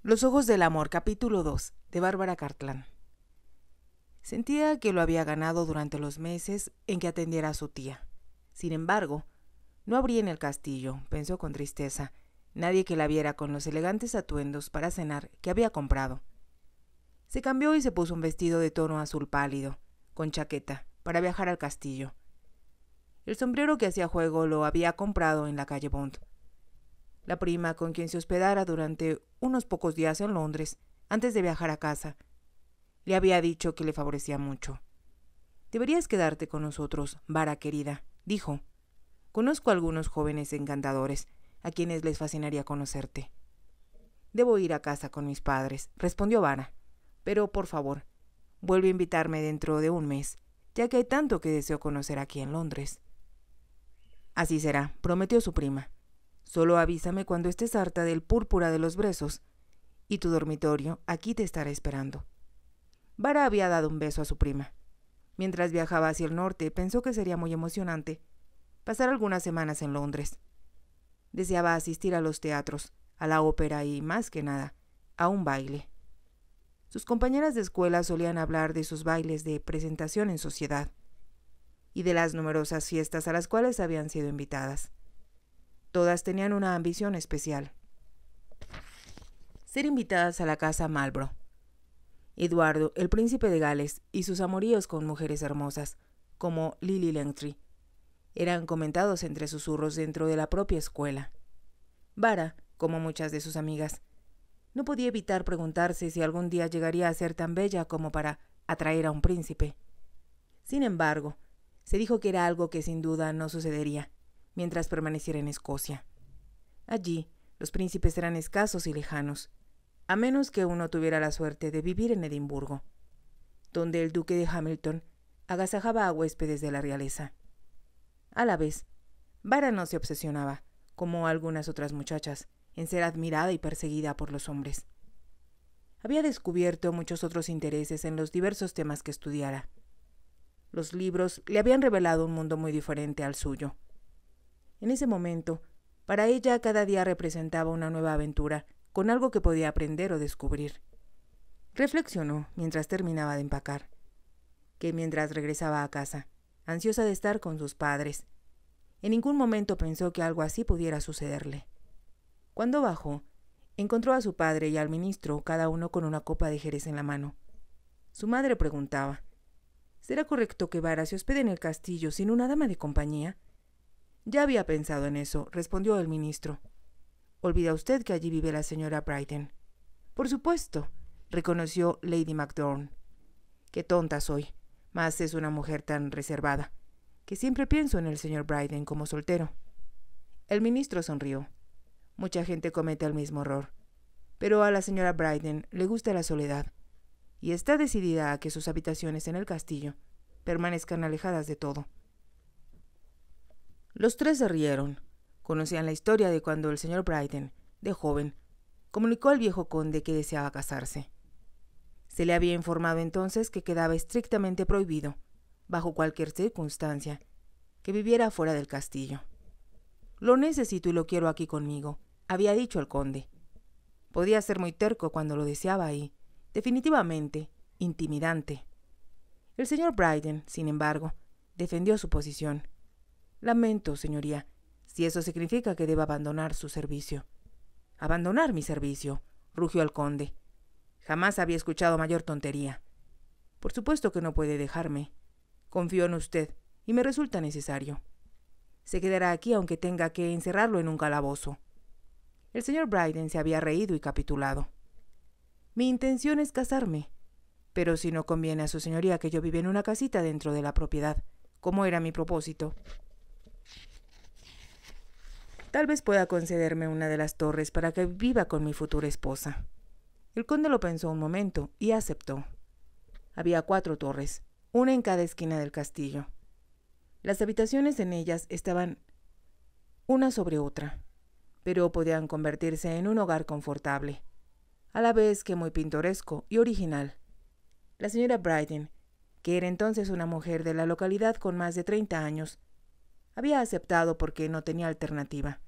Los ojos del amor, capítulo 2, de Bárbara Cartland. Sentía que lo había ganado durante los meses en que atendiera a su tía. Sin embargo, no habría en el castillo, pensó con tristeza, nadie que la viera con los elegantes atuendos para cenar que había comprado. Se cambió y se puso un vestido de tono azul pálido, con chaqueta, para viajar al castillo. El sombrero que hacía juego lo había comprado en la calle Bond. La prima con quien se hospedara durante unos pocos días en Londres, antes de viajar a casa, le había dicho que le favorecía mucho. «Deberías quedarte con nosotros, Vara querida», dijo. «Conozco a algunos jóvenes encantadores, a quienes les fascinaría conocerte». «Debo ir a casa con mis padres», respondió Vara. «Pero, por favor, vuelve a invitarme dentro de un mes, ya que hay tanto que deseo conocer aquí en Londres». «Así será», prometió su prima. «Solo avísame cuando estés harta del púrpura de los brezos, y tu dormitorio aquí te estará esperando». Vara había dado un beso a su prima. Mientras viajaba hacia el norte, pensó que sería muy emocionante pasar algunas semanas en Londres. Deseaba asistir a los teatros, a la ópera y, más que nada, a un baile. Sus compañeras de escuela solían hablar de sus bailes de presentación en sociedad y de las numerosas fiestas a las cuales habían sido invitadas. Todas tenían una ambición especial: ser invitadas a la casa Marlborough. Eduardo, el príncipe de Gales, y sus amoríos con mujeres hermosas, como Lily Langtry, eran comentados entre susurros dentro de la propia escuela. Vara, como muchas de sus amigas, no podía evitar preguntarse si algún día llegaría a ser tan bella como para atraer a un príncipe. Sin embargo, se dijo que era algo que sin duda no sucedería mientras permaneciera en Escocia. Allí, los príncipes eran escasos y lejanos, a menos que uno tuviera la suerte de vivir en Edimburgo, donde el duque de Hamilton agasajaba a huéspedes de la realeza. A la vez, Vara no se obsesionaba, como algunas otras muchachas, en ser admirada y perseguida por los hombres. Había descubierto muchos otros intereses en los diversos temas que estudiara. Los libros le habían revelado un mundo muy diferente al suyo. En ese momento, para ella cada día representaba una nueva aventura, con algo que podía aprender o descubrir. Reflexionó, mientras terminaba de empacar, que mientras regresaba a casa, ansiosa de estar con sus padres, en ningún momento pensó que algo así pudiera sucederle. Cuando bajó, encontró a su padre y al ministro, cada uno con una copa de jerez en la mano. Su madre preguntaba: «¿Será correcto que Vara se hospede en el castillo sin una dama de compañía?» «Ya había pensado en eso», respondió el ministro. «¿Olvida usted que allí vive la señora Brighton?» «Por supuesto», reconoció Lady Macdorn. «Qué tonta soy, mas es una mujer tan reservada, que siempre pienso en el señor Brighton como soltero». El ministro sonrió. «Mucha gente comete el mismo error, pero a la señora Brighton le gusta la soledad, y está decidida a que sus habitaciones en el castillo permanezcan alejadas de todo». Los tres se rieron. Conocían la historia de cuando el señor Brighton, de joven, comunicó al viejo conde que deseaba casarse. Se le había informado entonces que quedaba estrictamente prohibido, bajo cualquier circunstancia, que viviera fuera del castillo. «Lo necesito y lo quiero aquí conmigo», había dicho el conde. Podía ser muy terco cuando lo deseaba y, definitivamente, intimidante. El señor Brighton, sin embargo, defendió su posición. «Lamento, señoría, si eso significa que deba abandonar su servicio». «¿Abandonar mi servicio?», rugió el conde. Jamás había escuchado mayor tontería. «Por supuesto que no puede dejarme. Confío en usted y me resulta necesario. Se quedará aquí aunque tenga que encerrarlo en un calabozo». El señor Brighton se había reído y capitulado. «Mi intención es casarme, pero si no conviene a su señoría que yo viva en una casita dentro de la propiedad, como era mi propósito, tal vez pueda concederme una de las torres para que viva con mi futura esposa». El conde lo pensó un momento y aceptó. Había 4 torres, una en cada esquina del castillo. Las habitaciones en ellas estaban una sobre otra, pero podían convertirse en un hogar confortable, a la vez que muy pintoresco y original. La señora Brighton, que era entonces una mujer de la localidad con más de 30 años, había aceptado porque no tenía alternativa.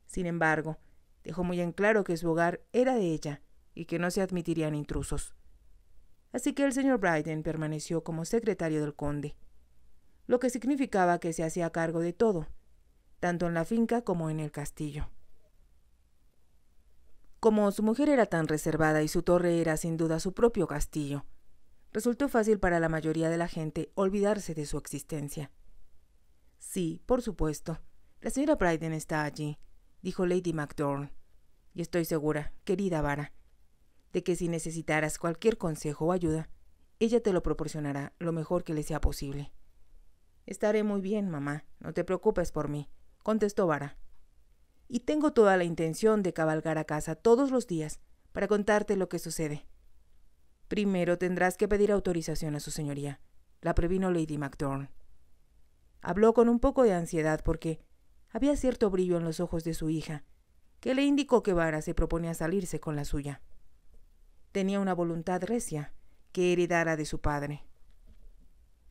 Sin embargo, dejó muy en claro que su hogar era de ella y que no se admitirían intrusos. Así que el señor Bryden permaneció como secretario del conde, lo que significaba que se hacía cargo de todo, tanto en la finca como en el castillo. Como su mujer era tan reservada y su torre era sin duda su propio castillo, resultó fácil para la mayoría de la gente olvidarse de su existencia. Sí, por supuesto, la señora Bryden está allí, dijo Lady Macdorn, y estoy segura, querida Vara, de que si necesitaras cualquier consejo o ayuda, ella te lo proporcionará lo mejor que le sea posible. Estaré muy bien, mamá, no te preocupes por mí, contestó Vara. Y tengo toda la intención de cabalgar a casa todos los días para contarte lo que sucede. Primero tendrás que pedir autorización a su señoría, la previno Lady Macdorn. Habló con un poco de ansiedad porque había cierto brillo en los ojos de su hija, que le indicó que Vara se proponía salirse con la suya. Tenía una voluntad recia que heredara de su padre.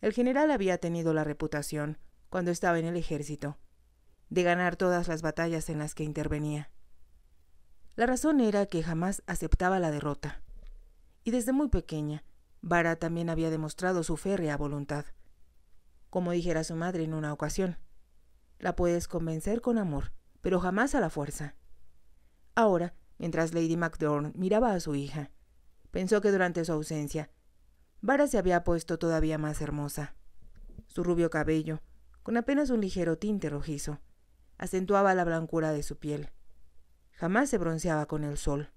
El general había tenido la reputación, cuando estaba en el ejército, de ganar todas las batallas en las que intervenía. La razón era que jamás aceptaba la derrota, y desde muy pequeña, Vara también había demostrado su férrea voluntad. Como dijera su madre en una ocasión, la puedes convencer con amor, pero jamás a la fuerza. Ahora, mientras Lady Macdorn miraba a su hija, pensó que durante su ausencia, Vara se había puesto todavía más hermosa. Su rubio cabello, con apenas un ligero tinte rojizo, acentuaba la blancura de su piel. Jamás se bronceaba con el sol.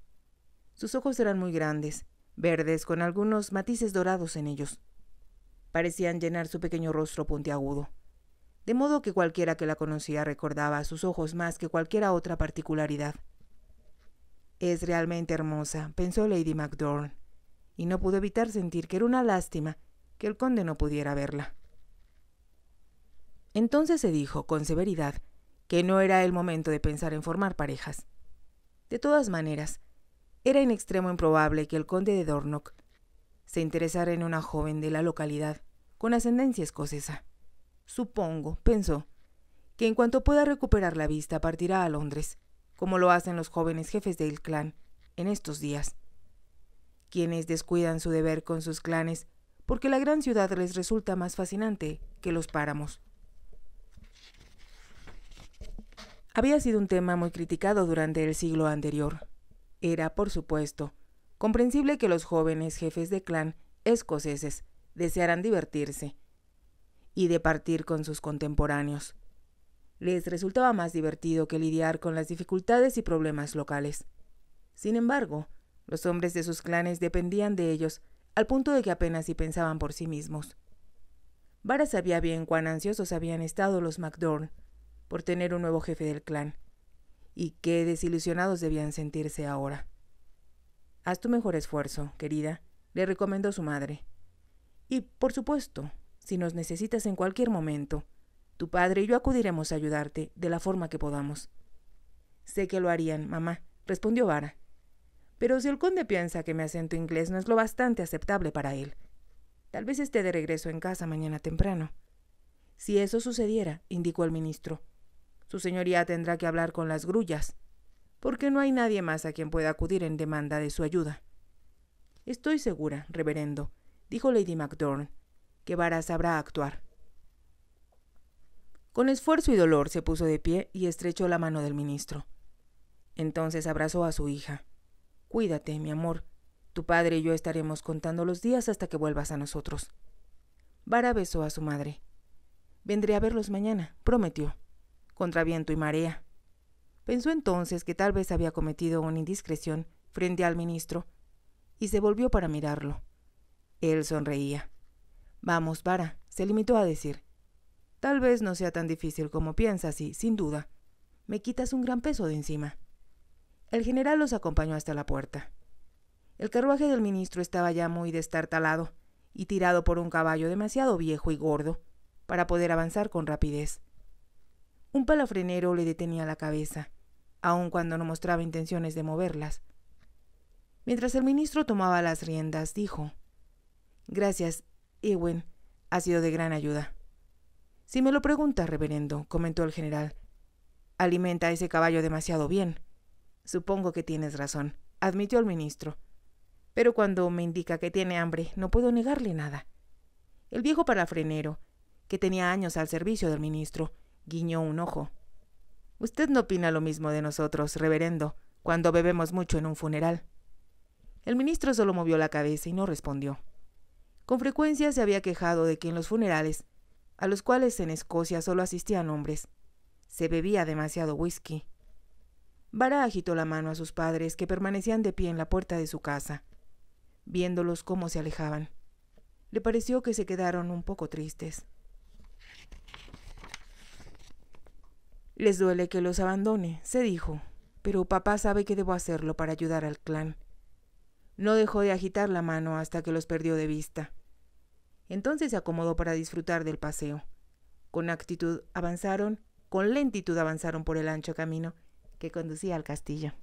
Sus ojos eran muy grandes, verdes con algunos matices dorados en ellos. Parecían llenar su pequeño rostro puntiagudo, de modo que cualquiera que la conocía recordaba sus ojos más que cualquier otra particularidad. Es realmente hermosa, pensó Lady Macdorn, y no pudo evitar sentir que era una lástima que el conde no pudiera verla. Entonces se dijo, con severidad, que no era el momento de pensar en formar parejas. De todas maneras, era en extremo improbable que el conde de Dornoch se interesara en una joven de la localidad con ascendencia escocesa. Supongo, pensó, que en cuanto pueda recuperar la vista partirá a Londres, como lo hacen los jóvenes jefes del clan en estos días, quienes descuidan su deber con sus clanes porque la gran ciudad les resulta más fascinante que los páramos. Había sido un tema muy criticado durante el siglo anterior. Era, por supuesto, comprensible que los jóvenes jefes de clan escoceses desearan divertirse y departir con sus contemporáneos. Les resultaba más divertido que lidiar con las dificultades y problemas locales. Sin embargo, los hombres de sus clanes dependían de ellos al punto de que apenas si pensaban por sí mismos. Vara sabía bien cuán ansiosos habían estado los Macdorn por tener un nuevo jefe del clan, y qué desilusionados debían sentirse ahora. «Haz tu mejor esfuerzo, querida», le recomendó su madre. «Y, por supuesto, si nos necesitas en cualquier momento, tu padre y yo acudiremos a ayudarte de la forma que podamos». «Sé que lo harían, mamá», respondió Vara. «Pero si el conde piensa que mi acento inglés no es lo bastante aceptable para él, tal vez esté de regreso en casa mañana temprano». «Si eso sucediera», indicó el ministro, «su señoría tendrá que hablar con las grullas, porque no hay nadie más a quien pueda acudir en demanda de su ayuda». «Estoy segura, reverendo», dijo Lady Macdorn, «que Vara sabrá actuar». Con esfuerzo y dolor se puso de pie y estrechó la mano del ministro. Entonces abrazó a su hija. «Cuídate, mi amor. Tu padre y yo estaremos contando los días hasta que vuelvas a nosotros». Vara besó a su madre. «Vendré a verlos mañana», prometió, contra viento y marea. Pensó entonces que tal vez había cometido una indiscreción frente al ministro y se volvió para mirarlo. Él sonreía. «Vamos, Vara», se limitó a decir. «Tal vez no sea tan difícil como piensas y, sin duda, me quitas un gran peso de encima». El general los acompañó hasta la puerta. El carruaje del ministro estaba ya muy destartalado y tirado por un caballo demasiado viejo y gordo para poder avanzar con rapidez. Un palafrenero le detenía la cabeza, aun cuando no mostraba intenciones de moverlas. Mientras el ministro tomaba las riendas, dijo: «Gracias, Ewen, ha sido de gran ayuda». «Si me lo pregunta, reverendo», comentó el general, «alimenta a ese caballo demasiado bien. Supongo que tienes razón. admitió el ministro. Pero cuando me indica que tiene hambre, no puedo negarle nada. El viejo palafrenero, que tenía años al servicio del ministro, guiñó un ojo. Usted no opina lo mismo de nosotros, reverendo, cuando bebemos mucho en un funeral. El ministro solo movió la cabeza y no respondió. Con frecuencia se había quejado de que en los funerales, a los cuales en Escocia solo asistían hombres, se bebía demasiado whisky. Vara agitó la mano a sus padres, que permanecían de pie en la puerta de su casa, viéndolos cómo se alejaban. Le pareció que se quedaron un poco tristes. Les duele que los abandone, se dijo, pero papá sabe que debo hacerlo para ayudar al clan. No dejó de agitar la mano hasta que los perdió de vista. Entonces se acomodó para disfrutar del paseo. Con lentitud avanzaron por el ancho camino que conducía al castillo.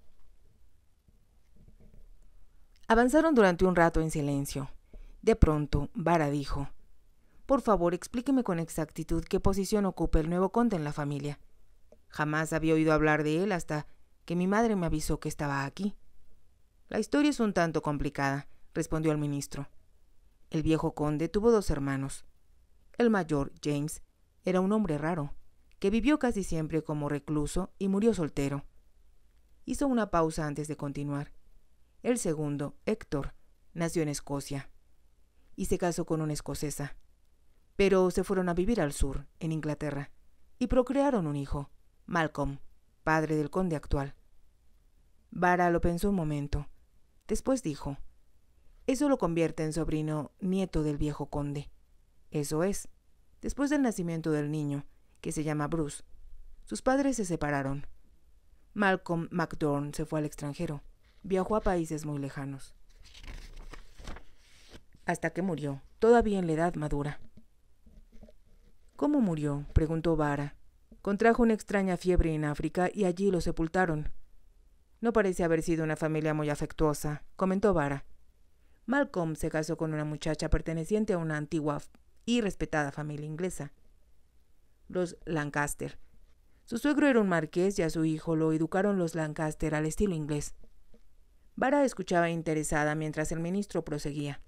Avanzaron durante un rato en silencio. De pronto, Vara dijo: «Por favor, explíqueme con exactitud qué posición ocupa el nuevo conde en la familia. Jamás había oído hablar de él hasta que mi madre me avisó que estaba aquí». «La historia es un tanto complicada», respondió el ministro. El viejo conde tuvo 2 hermanos. El mayor, James, era un hombre raro, que vivió casi siempre como recluso y murió soltero. Hizo una pausa antes de continuar. El segundo, Héctor, nació en Escocia y se casó con una escocesa. Pero se fueron a vivir al sur, en Inglaterra, y procrearon un hijo, Malcolm, padre del conde actual. Vara lo pensó un momento. Después dijo: «Eso lo convierte en sobrino nieto del viejo conde». «Eso es. Después del nacimiento del niño, que se llama Bruce, sus padres se separaron. Malcolm MacDorn se fue al extranjero. Viajó a países muy lejanos, hasta que murió, todavía en la edad madura». «¿Cómo murió?», preguntó Vara. «Contrajo una extraña fiebre en África y allí lo sepultaron». «No parece haber sido una familia muy afectuosa», comentó Vara. «Malcolm se casó con una muchacha perteneciente a una antigua y respetada familia inglesa, los Lancaster. Su suegro era un marqués y a su hijo lo educaron los Lancaster al estilo inglés». Vara escuchaba interesada mientras el ministro proseguía.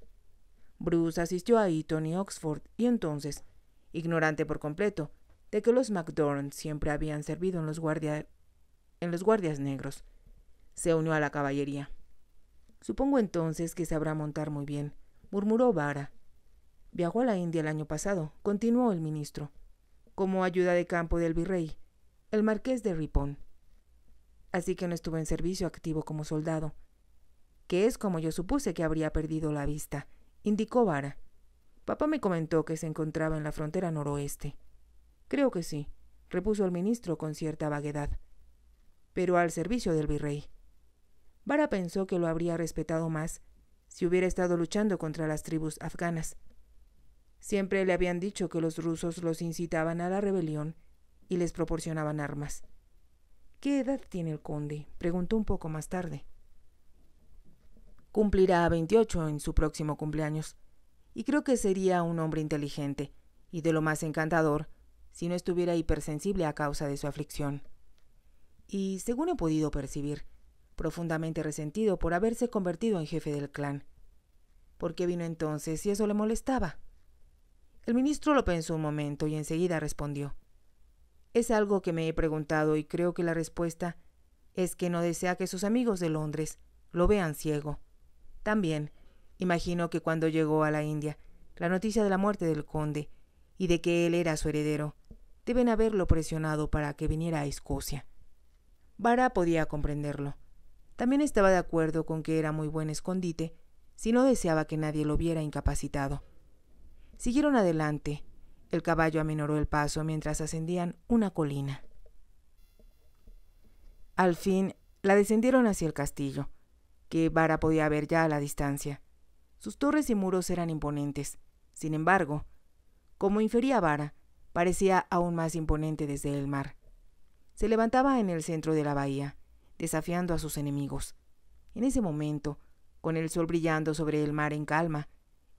«Bruce asistió a Eton y Oxford y entonces, ignorante por completo de que los MacDorn siempre habían servido en los guardias negros, se unió a la caballería». «Supongo entonces que sabrá montar muy bien», murmuró Vara. «Viajó a la India el año pasado», continuó el ministro, «como ayuda de campo del virrey, el marqués de Ripon. Así que no estuvo en servicio activo como soldado, que es como yo supuse que habría perdido la vista», indicó Vara. «Papá me comentó que se encontraba en la frontera noroeste». «Creo que sí», repuso el ministro con cierta vaguedad, «pero al servicio del virrey». Vara pensó que lo habría respetado más si hubiera estado luchando contra las tribus afganas. Siempre le habían dicho que los rusos los incitaban a la rebelión y les proporcionaban armas. «¿Qué edad tiene el conde?», preguntó un poco más tarde. «Cumplirá 28 en su próximo cumpleaños, y creo que sería un hombre inteligente y de lo más encantador si no estuviera hipersensible a causa de su aflicción. Y, según he podido percibir, profundamente resentido por haberse convertido en jefe del clan. ¿Por qué vino entonces si eso le molestaba?». El ministro lo pensó un momento y enseguida respondió: «Es algo que me he preguntado y creo que la respuesta es que no desea que sus amigos de Londres lo vean ciego. También imagino que cuando llegó a la India la noticia de la muerte del conde y de que él era su heredero deben haberlo presionado para que viniera a Escocia». Vara podía comprenderlo. También estaba de acuerdo con que era muy buen escondite si no deseaba que nadie lo viera incapacitado. Siguieron adelante. El caballo aminoró el paso mientras ascendían una colina. Al fin la descendieron hacia el castillo, que Vara podía ver ya a la distancia. Sus torres y muros eran imponentes. Sin embargo, como infería Vara, parecía aún más imponente desde el mar. Se levantaba en el centro de la bahía, desafiando a sus enemigos. En ese momento, con el sol brillando sobre el mar en calma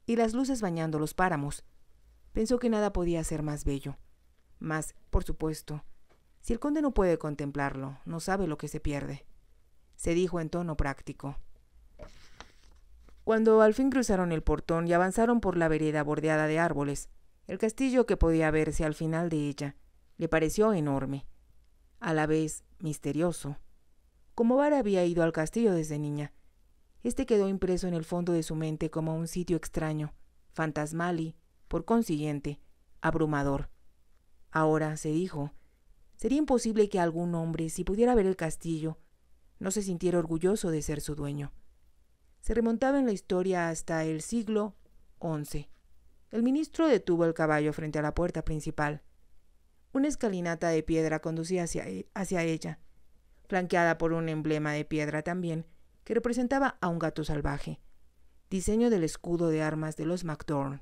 y las luces bañando los páramos, pensó que nada podía ser más bello. Mas, por supuesto, si el conde no puede contemplarlo, no sabe lo que se pierde. se dijo en tono práctico. Cuando al fin cruzaron el portón y avanzaron por la vereda bordeada de árboles, el castillo que podía verse al final de ella le pareció enorme, a la vez misterioso. Como Vara había ido al castillo desde niña, este quedó impreso en el fondo de su mente como un sitio extraño, fantasmal y, por consiguiente, abrumador. Ahora, se dijo, sería imposible que algún hombre, si pudiera ver el castillo, no se sintiera orgulloso de ser su dueño. Se remontaba en la historia hasta el siglo XI. El ministro detuvo el caballo frente a la puerta principal. Una escalinata de piedra conducía hacia ella, flanqueada por un emblema de piedra también, que representaba a un gato salvaje, diseño del escudo de armas de los MacDorn.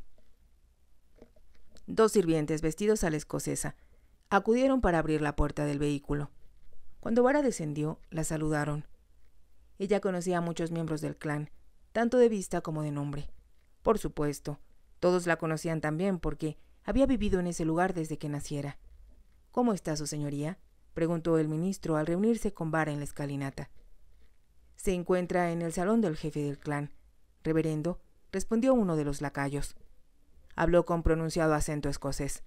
2 sirvientes vestidos a la escocesa acudieron para abrir la puerta del vehículo. Cuando Vara descendió, la saludaron. Ella conocía a muchos miembros del clan, tanto de vista como de nombre. Por supuesto, todos la conocían también porque había vivido en ese lugar desde que naciera. «¿Cómo está su señoría?», preguntó el ministro al reunirse con Vara en la escalinata. «Se encuentra en el salón del jefe del clan, reverendo», respondió uno de los lacayos. Habló con pronunciado acento escocés.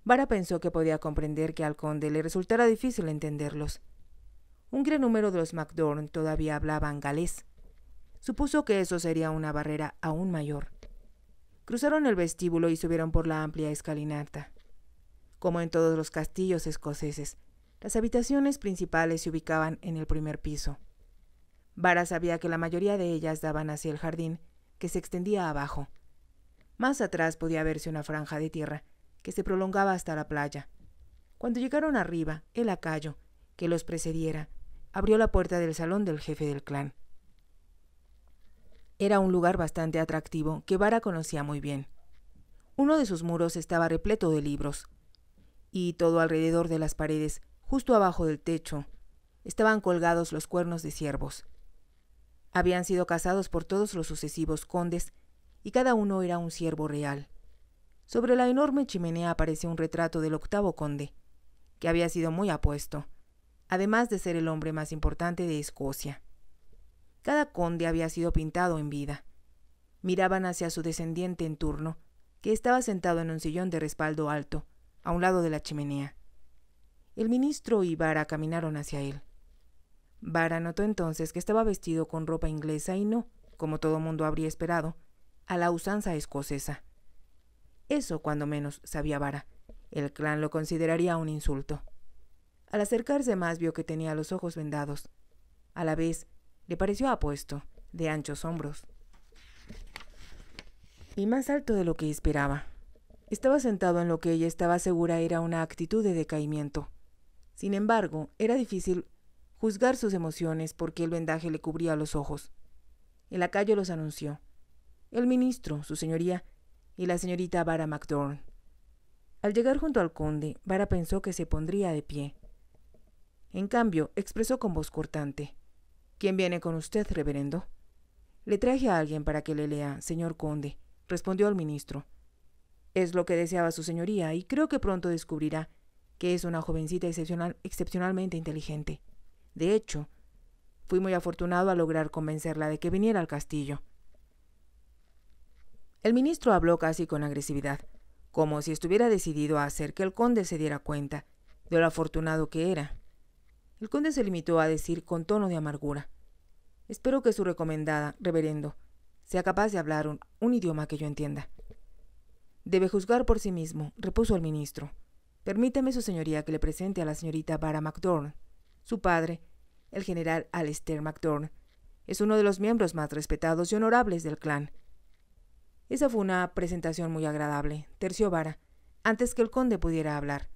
Vara pensó que podía comprender que al conde le resultara difícil entenderlos. Un gran número de los MacDorn todavía hablaban galés. Supuso que eso sería una barrera aún mayor. Cruzaron el vestíbulo y subieron por la amplia escalinata. Como en todos los castillos escoceses, las habitaciones principales se ubicaban en el primer piso. Vara sabía que la mayoría de ellas daban hacia el jardín, que se extendía abajo. Más atrás podía verse una franja de tierra que se prolongaba hasta la playa. Cuando llegaron arriba, el lacayo, que los precediera, abrió la puerta del salón del jefe del clan. Era un lugar bastante atractivo que Vara conocía muy bien. Uno de sus muros estaba repleto de libros, y todo alrededor de las paredes, justo abajo del techo, estaban colgados los cuernos de ciervos. Habían sido cazados por todos los sucesivos condes, y cada uno era un ciervo real. Sobre la enorme chimenea aparecía un retrato del 8º conde, que había sido muy apuesto, además de ser el hombre más importante de Escocia. Cada conde había sido pintado en vida. Miraban hacia su descendiente en turno, que estaba sentado en un sillón de respaldo alto, a un lado de la chimenea. El ministro y Vara caminaron hacia él. Vara notó entonces que estaba vestido con ropa inglesa y no, como todo mundo habría esperado, a la usanza escocesa. Eso, cuando menos, sabía Vara. El clan lo consideraría un insulto. Al acercarse más vio que tenía los ojos vendados. A la vez, le pareció apuesto, de anchos hombros. Y más alto de lo que esperaba. Estaba sentado en lo que ella estaba segura era una actitud de decaimiento. Sin embargo, era difícil juzgar sus emociones porque el vendaje le cubría los ojos. El lacayo los anunció. El ministro, su señoría, y la señorita Vara MacDorn. Al llegar junto al conde, Vara pensó que se pondría de pie. En cambio, expresó con voz cortante: «¿Quién viene con usted, reverendo?» «Le traje a alguien para que le lea, señor conde», respondió el ministro. «Es lo que deseaba su señoría, y creo que pronto descubrirá que es una jovencita excepcionalmente inteligente. De hecho, fui muy afortunado al lograr convencerla de que viniera al castillo». El ministro habló casi con agresividad, como si estuviera decidido a hacer que el conde se diera cuenta de lo afortunado que era. El conde se limitó a decir con tono de amargura: «Espero que su recomendada, reverendo, sea capaz de hablar un idioma que yo entienda». «Debe juzgar por sí mismo», repuso el ministro. «Permítame, su señoría, que le presente a la señorita Vara MacDorn. Su padre, el general Alistair MacDorn, es uno de los miembros más respetados y honorables del clan». Esa fue una presentación muy agradable, terció Vara, antes que el conde pudiera hablar.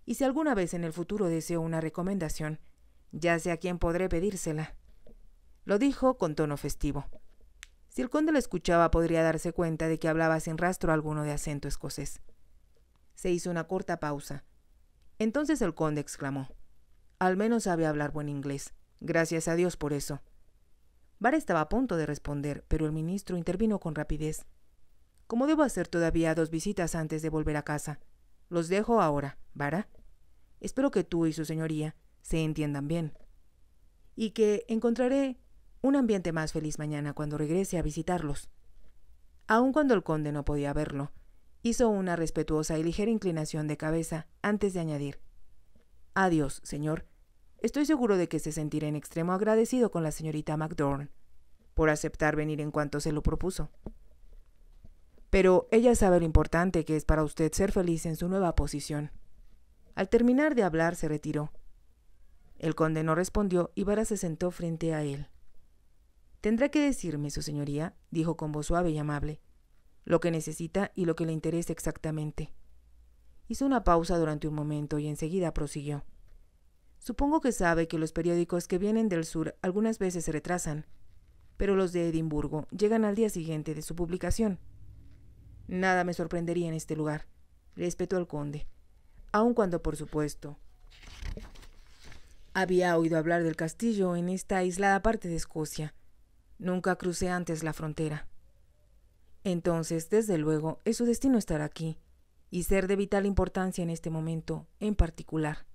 «Y si alguna vez en el futuro deseo una recomendación, ya sé a quién podré pedírsela». Lo dijo con tono festivo. Si el conde lo escuchaba, podría darse cuenta de que hablaba sin rastro alguno de acento escocés. Se hizo una corta pausa. Entonces el conde exclamó: «Al menos sabe hablar buen inglés. Gracias a Dios por eso». Vara estaba a punto de responder, pero el ministro intervino con rapidez. «Como debo hacer todavía 2 visitas antes de volver a casa, los dejo ahora, Vara. Espero que tú y su señoría se entiendan bien». y que encontraré un ambiente más feliz mañana cuando regrese a visitarlos. Aun cuando el conde no podía verlo, hizo una respetuosa y ligera inclinación de cabeza antes de añadir: «Adiós, señor. Estoy seguro de que se sentirá en extremo agradecido con la señorita McDorn por aceptar venir en cuanto se lo propuso. Pero ella sabe lo importante que es para usted ser feliz en su nueva posición». Al terminar de hablar se retiró. El conde no respondió y Vara se sentó frente a él. «Tendrá que decirme, su señoría», dijo con voz suave y amable, «lo que necesita y lo que le interesa exactamente». Hizo una pausa durante un momento y enseguida prosiguió: «Supongo que sabe que los periódicos que vienen del sur algunas veces se retrasan, pero los de Edimburgo llegan al día siguiente de su publicación». «Nada me sorprendería en este lugar», le espetó el conde, aun cuando, por supuesto, había oído hablar del castillo en esta aislada parte de Escocia. Nunca crucé antes la frontera. Entonces, desde luego, es su destino estar aquí, y ser de vital importancia en este momento en particular.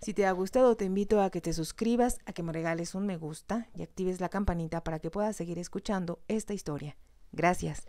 Si te ha gustado, te invito a que te suscribas, a que me regales un me gusta y actives la campanita para que puedas seguir escuchando esta historia. Gracias.